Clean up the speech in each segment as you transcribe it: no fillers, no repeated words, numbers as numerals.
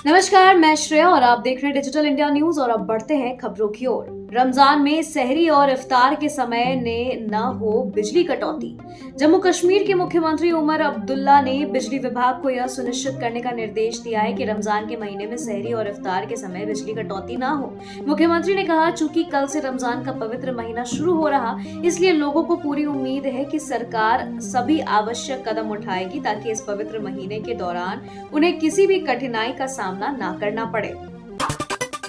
नमस्कार, मैं श्रेया और आप देख रहे हैं डिजिटल इंडिया न्यूज। और अब बढ़ते हैं खबरों की ओर। रमजान में सहरी और इफ्तार के समय ने न हो बिजली कटौती। जम्मू कश्मीर के मुख्यमंत्री उमर अब्दुल्ला ने बिजली विभाग को यह सुनिश्चित करने का निर्देश दिया है कि रमजान के महीने में सहरी और इफ्तार के समय बिजली कटौती न हो। मुख्यमंत्री ने कहा, चूंकि कल से रमजान का पवित्र महीना शुरू हो रहा, इसलिए लोगों को पूरी उम्मीद है कि सरकार सभी आवश्यक कदम उठाएगी ताकि इस पवित्र महीने के दौरान उन्हें किसी भी कठिनाई का सामना न करना पड़े।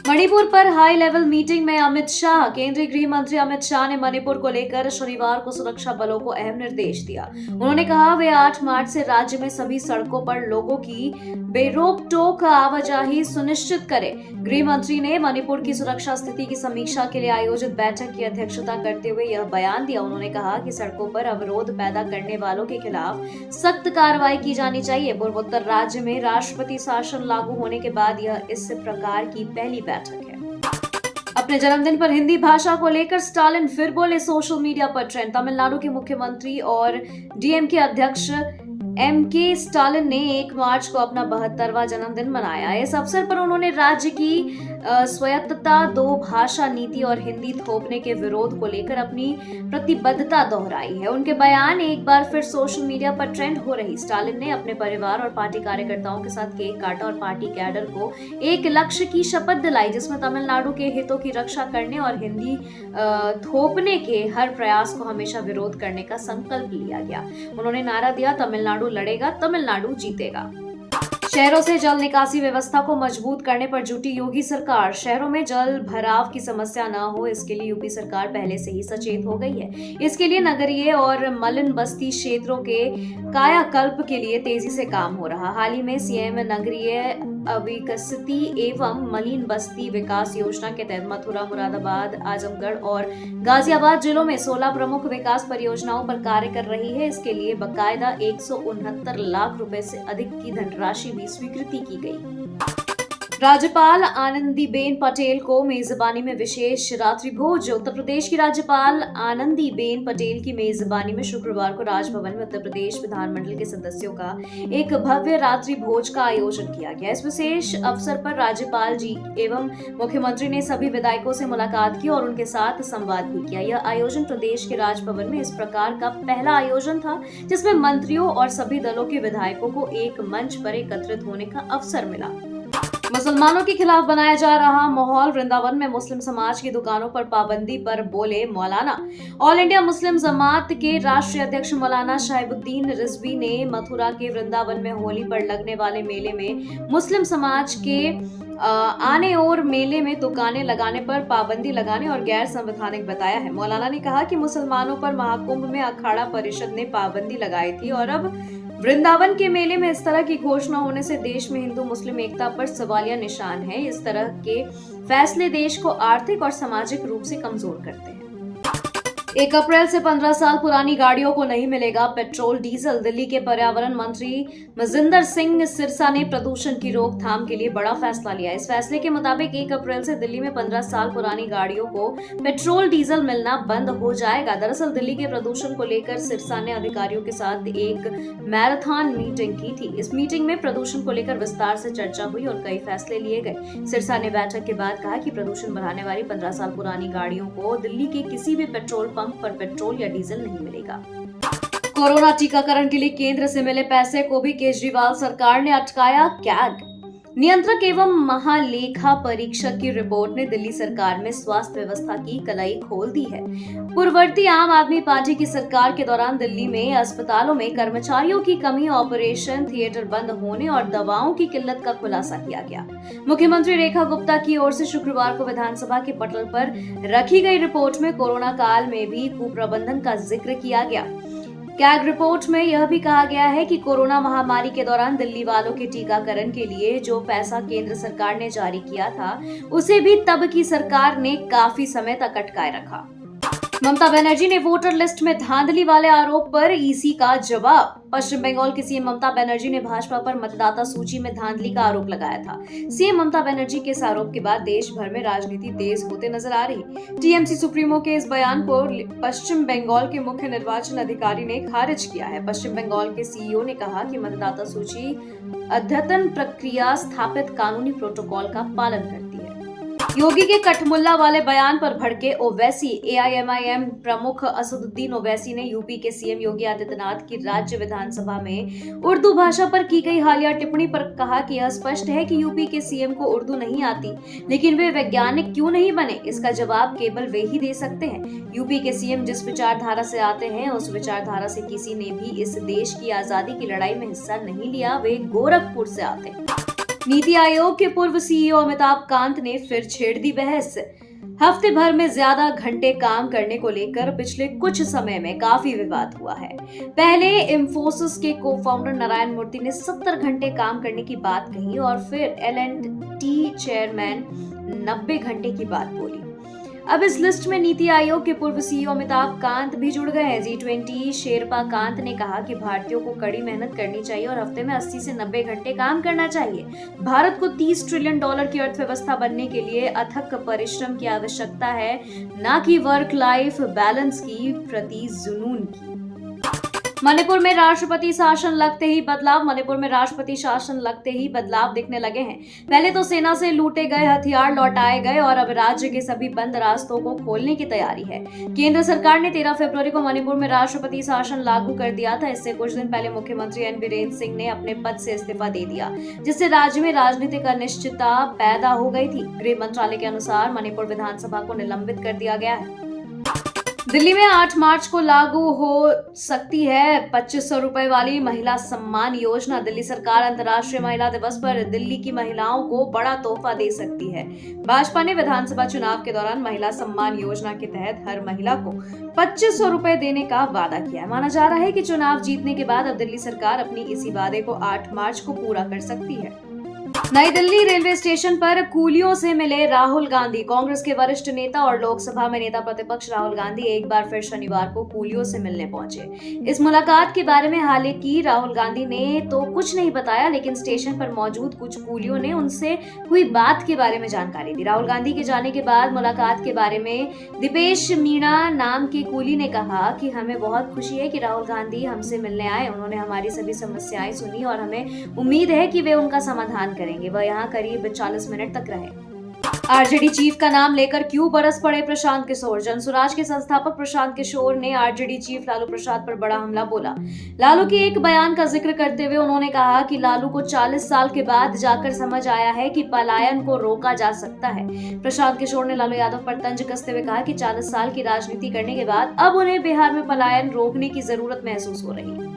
मणिपुर पर हाई लेवल मीटिंग में अमित शाह। केंद्रीय गृह मंत्री अमित शाह ने मणिपुर को लेकर शनिवार को सुरक्षा बलों को अहम निर्देश दिया। उन्होंने कहा, वे 8 मार्च से राज्य में सभी सड़कों पर लोगों की बेरोक टोक आवाजाही सुनिश्चित करें। गृह मंत्री ने मणिपुर की सुरक्षा स्थिति की समीक्षा के लिए आयोजित बैठक की अध्यक्षता करते हुए यह बयान दिया। उन्होंने कहा कि सड़कों पर अवरोध पैदा करने वालों के खिलाफ सख्त कार्रवाई की जानी चाहिए। पूर्वोत्तर राज्य में राष्ट्रपति शासन लागू होने के बाद यह इस प्रकार की पहली बैठक है। अपने जन्मदिन पर हिंदी भाषा को लेकर स्टालिन फिर बोले, सोशल मीडिया पर ट्रेंड। तमिलनाडु के मुख्यमंत्री और डीएमके अध्यक्ष एमके स्टालिन ने 1 मार्च को अपना 72वां जन्मदिन मनाया। इस अवसर पर उन्होंने राज्य की स्वायत्तता, 2 भाषा नीति और हिंदी थोपने के विरोध को लेकर अपनी प्रतिबद्धता दोहराई है। उनके बयान एक बार फिर सोशल मीडिया पर ट्रेंड हो रही। स्टालिन ने अपने परिवार और पार्टी कार्यकर्ताओं के साथ केक काटा और पार्टी कैडर को एक लक्ष्य की शपथ दिलाई, जिसमें तमिलनाडु के हितों की रक्षा करने और हिंदी थोपने के हर प्रयास को हमेशा विरोध करने का संकल्प लिया गया। उन्होंने नारा दिया, तमिलनाडु लड़ेगा, तमिलनाडु जीतेगा। शहरों से जल निकासी व्यवस्था को मजबूत करने पर जुटी योगी सरकार। शहरों में जल भराव की समस्या न हो, इसके लिए यूपी सरकार पहले से ही सचेत हो गई है। इसके लिए नगरीय और मलिन बस्ती क्षेत्रों के कायाकल्प के लिए तेजी से काम हो रहा। हाल ही में सीएम नगरीय अविकसिती एवं मलिन बस्ती विकास योजना के तहत मथुरा, मुरादाबाद, आजमगढ़ और गाजियाबाद जिलों में 16 प्रमुख विकास परियोजनाओं पर कार्य कर रही है। इसके लिए बकायदा 169 लाख रुपए से अधिक की धनराशि भी स्वीकृति की गई। राज्यपाल आनंदीबेन पटेल को मेजबानी में विशेष रात्रि भोज। उत्तर प्रदेश की राज्यपाल आनंदीबेन पटेल की मेजबानी में शुक्रवार को राजभवन में उत्तर प्रदेश विधानमंडल के सदस्यों का एक भव्य रात्रि भोज का आयोजन किया गया। इस विशेष अवसर पर राज्यपाल जी एवं मुख्यमंत्री ने सभी विधायकों से मुलाकात की और उनके साथ संवाद भी किया। यह आयोजन प्रदेश के राजभवन में इस प्रकार का पहला आयोजन था जिसमें मंत्रियों और सभी दलों के विधायकों को एक मंच पर एकत्रित होने का अवसर मिला। मुसलमानों के खिलाफ बनाया जा रहा माहौल। वृंदावन में मुस्लिम समाज की दुकानों पर पाबंदी पर बोले मौलाना। ऑल इंडिया मुस्लिम जमात के राष्ट्रीय अध्यक्ष मौलाना शाहिबुद्दीन रिजवी ने मथुरा के वृंदावन में होली पर लगने वाले मेले में मुस्लिम समाज के आने और मेले में दुकानें लगाने पर पाबंदी लगाने और गैर संवैधानिक बताया है। मौलाना ने कहा कि मुसलमानों पर महाकुंभ में अखाड़ा परिषद ने पाबंदी लगाई थी और अब वृंदावन के मेले में इस तरह की घोषणा होने से देश में हिंदू मुस्लिम एकता पर सवालिया निशान है। इस तरह के फैसले देश को आर्थिक और सामाजिक रूप से कमजोर करते हैं। 1 अप्रैल से 15 साल पुरानी गाड़ियों को नहीं मिलेगा पेट्रोल डीजल। दिल्ली के पर्यावरण मंत्री मजिंदर सिंह सिरसा ने प्रदूषण की रोकथाम के लिए बड़ा फैसला लिया। इस फैसले के मुताबिक 1 अप्रैल से दिल्ली में 15 साल पुरानी गाड़ियों को पेट्रोल डीजल मिलना बंद हो जाएगा। दरअसल दिल्ली के प्रदूषण को लेकर सिरसा ने अधिकारियों के साथ एक मैराथन मीटिंग की थी। इस मीटिंग में प्रदूषण को लेकर विस्तार से चर्चा हुई और कई फैसले लिए गए। सिरसा ने बैठक के बाद कहा कि प्रदूषण बढ़ाने वाली 15 साल पुरानी गाड़ियों को दिल्ली के किसी भी पेट्रोल पंप पर पेट्रोल या डीजल नहीं मिलेगा। कोरोना टीकाकरण के लिए केंद्र से मिले पैसे को भी केजरीवाल सरकार ने अटकाया। कैग नियंत्रक एवं महालेखा परीक्षक की रिपोर्ट ने दिल्ली सरकार में स्वास्थ्य व्यवस्था की कलाई खोल दी है। पूर्ववर्ती आम आदमी पार्टी की सरकार के दौरान दिल्ली में अस्पतालों में कर्मचारियों की कमी, ऑपरेशन थिएटर बंद होने और दवाओं की किल्लत का खुलासा किया गया। मुख्यमंत्री रेखा गुप्ता की ओर से शुक्रवार को विधानसभा के पटल पर रखी गई रिपोर्ट में कोरोना काल में भी कुप्रबंधन का जिक्र किया गया। कैग रिपोर्ट में यह भी कहा गया है कि कोरोना महामारी के दौरान दिल्ली वालों के टीकाकरण के लिए जो पैसा केंद्र सरकार ने जारी किया था, उसे भी तब की सरकार ने काफी समय तक अटकाए रखा। ममता बनर्जी ने वोटर लिस्ट में धांधली वाले आरोप पर ईसी का जवाब। पश्चिम बंगाल की सीएम ममता बनर्जी ने भाजपा पर मतदाता सूची में धांधली का आरोप लगाया था। सीएम ममता बनर्जी के इस आरोप के बाद देश भर में राजनीति तेज होते नजर आ रही। टीएमसी सुप्रीमो के इस बयान को पश्चिम बंगाल के मुख्य निर्वाचन अधिकारी ने खारिज किया है। पश्चिम बंगाल के सीईओ ने कहा कि मतदाता सूची अद्यतन प्रक्रिया स्थापित कानूनी प्रोटोकॉल का पालन करती है। योगी के कठमुल्ला वाले बयान पर भड़के ओवैसी। एआईएमआईएम प्रमुख असदुद्दीन ओवैसी ने यूपी के सीएम योगी आदित्यनाथ की राज्य विधानसभा में उर्दू भाषा पर की गई हालिया टिप्पणी पर कहा कि यह स्पष्ट है कि यूपी के सीएम को उर्दू नहीं आती, लेकिन वे वैज्ञानिक क्यों नहीं बने, इसका जवाब केवल वे ही दे सकते हैं। यूपी के सीएम जिस विचारधारा से आते हैं, उस विचारधारा से किसी ने भी इस देश की आजादी की लड़ाई में हिस्सा नहीं लिया। वे गोरखपुर से आते हैं। नीति आयोग के पूर्व सीईओ अमिताभ कांत ने फिर छेड़ दी बहस। हफ्ते भर में ज्यादा घंटे काम करने को लेकर पिछले कुछ समय में काफी विवाद हुआ है। पहले इंफोसिस के को फाउंडर नारायण मूर्ति ने 70 घंटे काम करने की बात कही और फिर L&T चेयरमैन 90 घंटे की बात बोली। अब इस लिस्ट में नीति आयोग के पूर्व सीईओ अमिताभ कांत भी जुड़ गए हैं। G20 शेरपा कांत ने कहा कि भारतीयों को कड़ी मेहनत करनी चाहिए और हफ्ते में 80 से 90 घंटे काम करना चाहिए। भारत को $30 ट्रिलियन की अर्थव्यवस्था बनने के लिए अथक परिश्रम की आवश्यकता है, न कि वर्क लाइफ बैलेंस की प्रति जुनून की। मणिपुर में राष्ट्रपति शासन लगते ही बदलाव। मणिपुर में राष्ट्रपति शासन लगते ही बदलाव दिखने लगे हैं। पहले तो सेना से लूटे गए हथियार लौटाए गए और अब राज्य के सभी बंद रास्तों को खोलने की तैयारी है। केंद्र सरकार ने 13 फरवरी को मणिपुर में राष्ट्रपति शासन लागू कर दिया था। इससे कुछ दिन पहले मुख्यमंत्री एन बीरेन सिंह ने अपने पद से इस्तीफा दे दिया, जिससे राज्य में राजनीतिक अनिश्चितता पैदा हो गई थी। गृह मंत्रालय के अनुसार मणिपुर विधानसभा को निलंबित कर दिया गया है। दिल्ली में 8 मार्च को लागू हो सकती है 2500 रुपए वाली महिला सम्मान योजना। दिल्ली सरकार अंतर्राष्ट्रीय महिला दिवस पर दिल्ली की महिलाओं को बड़ा तोहफा दे सकती है। भाजपा ने विधानसभा चुनाव के दौरान महिला सम्मान योजना के तहत हर महिला को 2500 रुपए देने का वादा किया है। माना जा रहा है कि चुनाव जीतने के बाद अब दिल्ली सरकार अपनी इसी वादे को 8 मार्च को पूरा कर सकती है। नई दिल्ली रेलवे स्टेशन पर कूलियों से मिले राहुल गांधी। कांग्रेस के वरिष्ठ नेता और लोकसभा में नेता प्रतिपक्ष राहुल गांधी एक बार फिर शनिवार को कूलियों से मिलने पहुंचे। इस मुलाकात के बारे में हालांकि राहुल गांधी ने तो कुछ नहीं बताया, लेकिन स्टेशन पर मौजूद कुछ कूलियों ने उनसे हुई बात के बारे में जानकारी दी। राहुल गांधी के जाने के बाद मुलाकात के बारे में दीपेश मीणा नाम के कूली ने कहा कि हमें बहुत खुशी है कि राहुल गांधी हमसे मिलने आए। उन्होंने हमारी सभी समस्याएं सुनी और हमें उम्मीद है कि वे उनका समाधान करेंगे। वह यहाँ करीब 40 मिनट तक रहे। आरजेडी चीफ का नाम लेकर क्यों बरस पड़े प्रशांत किशोर। जनसुराज के संस्थापक प्रशांत किशोर ने आरजेडी चीफ लालू प्रसाद पर बड़ा हमला बोला। लालू के एक बयान का जिक्र करते हुए उन्होंने कहा कि लालू को 40 साल के बाद जाकर समझ आया है कि पलायन को रोका जा सकता है। प्रशांत किशोर ने लालू यादव पर तंज कसते हुए कहा कि 40 साल की राजनीति करने के बाद अब उन्हें बिहार में पलायन रोकने की जरूरत महसूस हो रही है।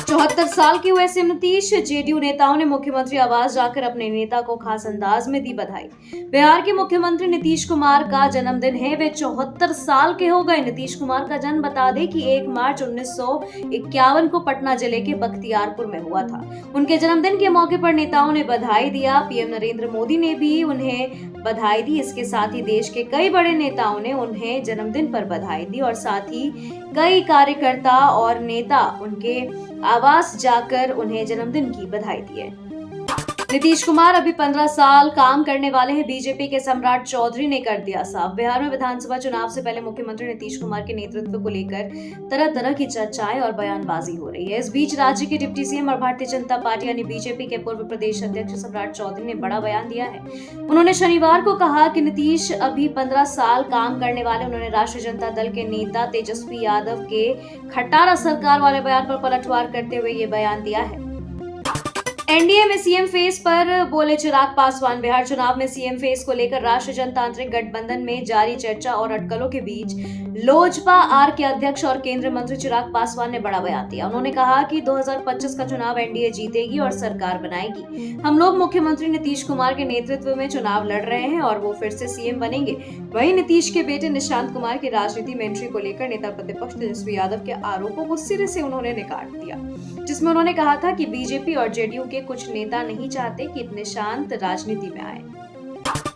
74 साल के हुए सीएम नीतीश। जेडीयू नेताओं ने मुख्यमंत्री आवास जाकर अपने नेता को खास अंदाज में दी बधाई। बिहार के मुख्यमंत्री नीतीश कुमार का जन्मदिन है। वे 74 साल के हो गए। नीतीश कुमार का जन्म बता दें कि 1 मार्च 1951 को पटना जिले के बख्तियारपुर में हुआ था। उनके जन्मदिन के मौके पर नेताओं ने बधाई दिया। पीएम नरेंद्र मोदी ने भी उन्हें बधाई दी। इसके साथ ही देश के कई बड़े नेताओं ने उन्हें जन्मदिन पर बधाई दी और साथ ही कई कार्यकर्ता और नेता उनके आवास जाकर उन्हें जन्मदिन की बधाई दी है। नीतीश कुमार अभी 15 साल काम करने वाले हैं। बीजेपी के सम्राट चौधरी ने कर दिया साफ। बिहार में विधानसभा चुनाव से पहले मुख्यमंत्री नीतीश कुमार के नेतृत्व को लेकर तरह तरह की चर्चाएं और बयानबाजी हो रही है। इस बीच राज्य के डिप्टी सीएम और भारतीय जनता पार्टी यानी बीजेपी के पूर्व प्रदेश अध्यक्ष सम्राट चौधरी ने बड़ा बयान दिया है। उन्होंने शनिवार को कहा कि नीतीश अभी 15 साल काम करने वाले। उन्होंने राष्ट्रीय जनता दल के नेता तेजस्वी यादव के खटारा सरकार वाले बयान पर पलटवार करते हुए ये बयान दिया है। एनडीए में सीएम फेस पर बोले चिराग पासवान। बिहार चुनाव में सीएम फेस को लेकर राष्ट्रीय जनतांत्रिक गठबंधन में जारी चर्चा और अटकलों के बीच लोजपा आर के अध्यक्ष और केंद्रीय मंत्री चिराग पासवान ने बड़ा बयान दिया। उन्होंने कहा कि 2025 का चुनाव एनडीए जीतेगी और सरकार बनाएगी। हम लोग मुख्यमंत्री नीतीश कुमार के नेतृत्व में चुनाव लड़ रहे हैं और वो फिर से सीएम बनेंगे। वहीं नीतीश के बेटे निशांत कुमार की राजनीति में एंट्री को लेकर नेता प्रतिपक्ष तेजस्वी यादव के आरोपों को सिरे से उन्होंने निकाल दिया, जिसमें उन्होंने कहा था कि बीजेपी और जेडीयू के कुछ नेता नहीं चाहते कि निशांत राजनीति में आए।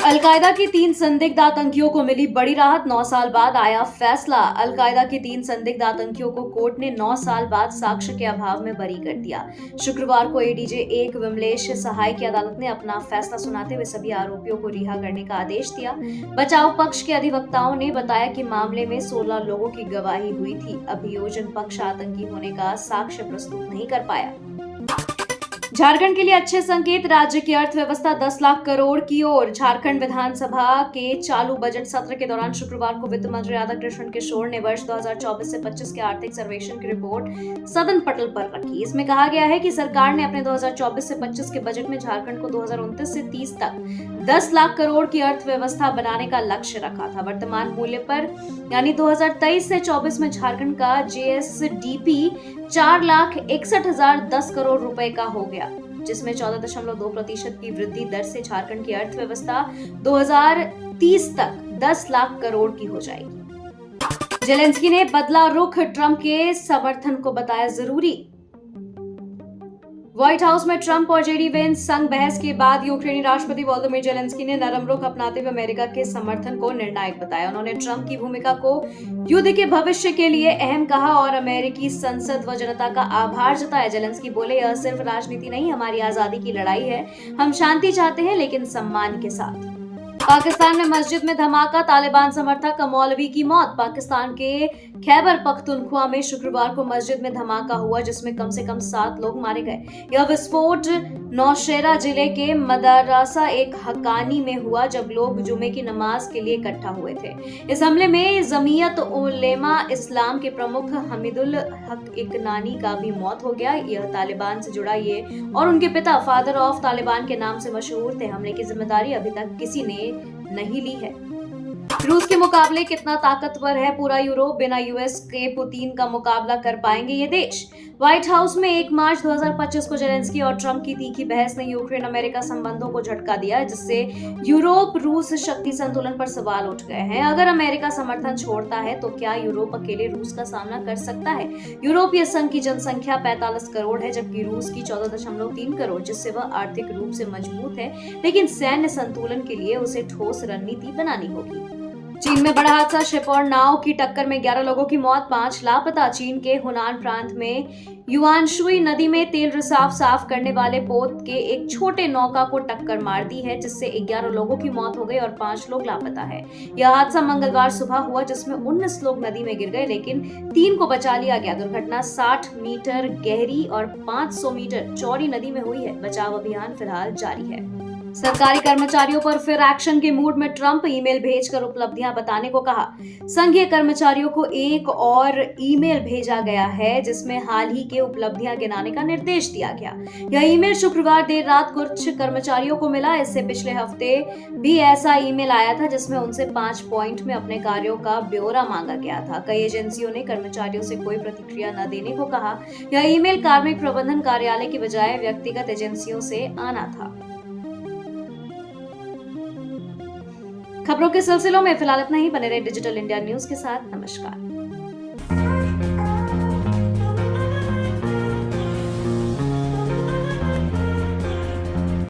अलकायदा के 3 संदिग्ध आतंकियों को मिली बड़ी राहत, 9 साल बाद आया फैसला। अलकायदा के 3 संदिग्ध आतंकियों को कोर्ट ने 9 साल बाद साक्ष्य के अभाव में बरी कर दिया। शुक्रवार को एडीजे 1 विमलेश सहाय की अदालत ने अपना फैसला सुनाते हुए सभी आरोपियों को रिहा करने का आदेश दिया। बचाव पक्ष के अधिवक्ताओं ने बताया कि मामले में 16 लोगों की गवाही हुई थी। अभियोजन पक्ष आतंकी होने का साक्ष्य प्रस्तुत नहीं कर पाया। झारखंड के लिए अच्छे संकेत, राज्य की अर्थव्यवस्था 10 लाख करोड़ की ओर। झारखंड विधानसभा के चालू बजट सत्र के दौरान शुक्रवार को वित्त मंत्री राधाकृष्ण किशोर ने वर्ष 2024 से 25 के आर्थिक सर्वेक्षण की रिपोर्ट सदन पटल पर रखी। इसमें कहा गया है कि सरकार ने अपने 2024 से 25 के बजट में झारखंड को 2029 से 30 तक 10 लाख करोड़ की अर्थव्यवस्था बनाने का लक्ष्य रखा था। वर्तमान मूल्य पर यानी 2023 से 24 में झारखंड का जीएसडीपी 4,61,010 करोड़ रुपए का हो गया, जिसमें 14.2% की वृद्धि दर से झारखंड की अर्थव्यवस्था 2030 तक 10 लाख करोड़ की हो जाएगी। जेलेंस्की ने बदला रुख, ट्रंप के समर्थन को बताया जरूरी। व्हाइट हाउस में ट्रंप और जेडी वेंस संग बहस के बाद यूक्रेनी राष्ट्रपति वोलोदिमीर जेलेंस्की ने नरम रुख अपनाते हुए अमेरिका के समर्थन को निर्णायक बताया। उन्होंने ट्रंप की भूमिका को युद्ध के भविष्य के लिए अहम कहा और अमेरिकी संसद व जनता का आभार जताया। जेलेंस्की बोले, यह सिर्फ राजनीति नहीं, हमारी आजादी की लड़ाई है। हम शांति चाहते हैं, लेकिन सम्मान के साथ। पाकिस्तान में मस्जिद में धमाका, तालिबान समर्थक मौलवी की मौत। पाकिस्तान के खैबर पख्तूनख्वा में शुक्रवार को मस्जिद में धमाका हुआ, जिसमें कम से कम 7 लोग मारे गए। यह विस्फोट नौशेरा जिले के मदरसा एक हकानी में हुआ, जब लोग जुमे की नमाज के लिए इकट्ठा हुए थे। इस हमले में जमीयत उलेमा इस्लाम के प्रमुख हमीदुल हक इकनानी का भी मौत हो गया। यह तालिबान से जुड़ा ये और उनके पिता फादर ऑफ तालिबान के नाम से मशहूर थे। हमले की जिम्मेदारी अभी तक किसी ने नहीं ली है। रूस के मुकाबले कितना ताकतवर है पूरा यूरोप, बिना यूएस के पुतिन का मुकाबला कर पाएंगे ये देश। व्हाइट हाउस में 1 मार्च 2025 को जेलेंस्की और ट्रंप की तीखी बहस ने यूक्रेन अमेरिका संबंधों को झटका दिया, जिससे यूरोप रूस शक्ति संतुलन पर सवाल उठ गए हैं। अगर अमेरिका समर्थन छोड़ता है तो क्या यूरोप अकेले रूस का सामना कर सकता है? यूरोपीय संघ की जनसंख्या 45 करोड़ है, जबकि रूस की 14.3 करोड़, जिससे वह आर्थिक रूप से मजबूत है, लेकिन सैन्य संतुलन के लिए उसे ठोस रणनीति बनानी होगी। चीन में बड़ा हादसा, शिप और नाव की टक्कर में 11 लोगों की मौत, 5 लापता। चीन के हुनान प्रांत में युआनशुई नदी में तेल रिसाव साफ करने वाले पोत के एक छोटे नौका को टक्कर मार दी है, जिससे 11 लोगों की मौत हो गई और 5 लोग लापता है। यह हादसा मंगलवार सुबह हुआ, जिसमें 19 लोग नदी में गिर गए, लेकिन 3 को बचा लिया गया। दुर्घटना 60 मीटर गहरी और 500 मीटर चौड़ी नदी में हुई है। बचाव अभियान फिलहाल जारी है। सरकारी कर्मचारियों पर फिर एक्शन के मूड में ट्रंप, ईमेल भेजकर उपलब्धियां बताने को कहा। संघीय कर्मचारियों को एक और ईमेल भेजा गया है, जिसमें हाल ही के उपलब्धियां गिनाने का निर्देश दिया गया। यह ईमेल शुक्रवार देर रात कुछ कर्मचारियों को मिला। इससे पिछले हफ्ते भी ऐसा ईमेल आया था, जिसमें उनसे 5 पॉइंट में अपने कार्यों का ब्यौरा मांगा गया था। कई एजेंसियों ने कर्मचारियों से कोई प्रतिक्रिया न देने को कहा। यह ईमेल कार्मिक प्रबंधन कार्यालय की बजाय व्यक्तिगत एजेंसियों से आना था। खबरों के सिलसिलों में फिलहाल इतना ही। बने रहे डिजिटल इंडिया न्यूज के साथ। नमस्कार।